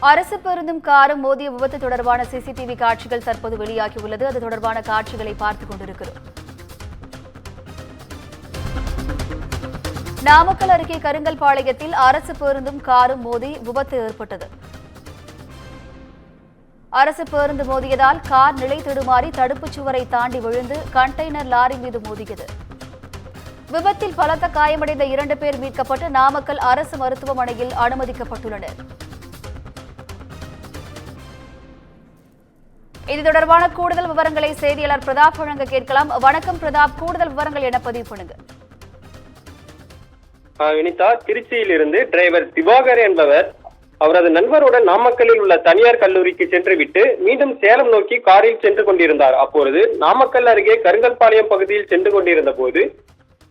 அரசு பேருந்தும் காரும் மோதிய விபத்து தொடர்பான சிசிடிவி காட்சிகள் தற்போது வெளியாகியுள்ளது. அது தொடர்பான காட்சிகளை பார்த்துக் கொண்டிருக்கிறோம். நாமக்கல் அருகே கருங்கல்பாளையத்தில் அரசு பேருந்தும் காரும் மோதி விபத்து ஏற்பட்டது. அரசு பேருந்து மோதியதால் கார் நிலை தடுமாறி தடுப்புச் சுவரை தாண்டி விழுந்து கண்டெய்னர் லாரி மீது மோதியது. விபத்தில் பலத்த காயமடைந்த 2 பேர் மீட்கப்பட்டு நாமக்கல் அரசு மருத்துவமனையில் அனுமதிக்கப்பட்டுள்ளனர். இது தொடர்பான கூடுதல் விவரங்களை செய்தியாளர் பிரதாப் வழங்க கேட்கலாம். வணக்கம் பிரதாப், கூடுதல் விவரங்கள் என பதிவு பண்ணுங்க. வினிதா, திருச்சியிலிருந்து டிரைவர் திவாகர் என்பவர் அவரது நண்பருடன் நாமக்கல்லில் உள்ள தனியார் கல்லூரிக்கு சென்றுவிட்டு மீண்டும் சேலம் நோக்கி காரில் சென்று கொண்டிருந்தார். அப்பொழுது நாமக்கல் அருகே கருங்கல்பாளையம் பகுதியில் சென்று கொண்டிருந்த போது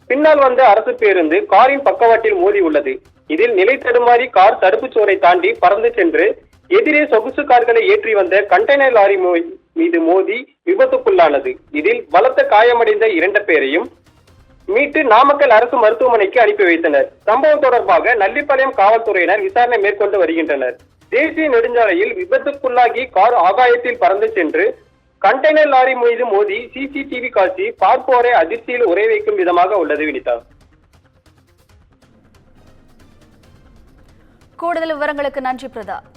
பின்னால் வந்த அரசு பேருந்து காரின் பக்கவாட்டில் மோதி உள்ளது. இதில் நிலை தடுமாறி கார் தடுப்புச் சுவரை தாண்டி பறந்து சென்று எதிரே சொகுசு கார்களை ஏற்றி வந்த கண்டெய்னர் லாரி மீது மோதி விபத்துக்குள்ளானது. இதில் பலத்த காயமடைந்த 2 பேரையும் மீட்டு நாமக்கல் அரசு மருத்துவமனைக்கு அனுப்பி வைத்தனர். சம்பவம் தொடர்பாக நல்லிப்பாளையம் காவல்துறையினர் விசாரணை மேற்கொண்டு வருகின்றனர். தேசிய நெடுஞ்சாலையில் விபத்துக்குள்ளாகி கார் ஆகாயத்தில் பறந்து சென்று கண்டெய்னர் லாரி மீது மோதி சிசிடிவி காட்சி பார்ப்போரை அதிர்ச்சியில் உரை வைக்கும் விதமாக உள்ளது. வினிதா, கூடுதல் விவரங்களுக்கு நன்றி பிரதாப்.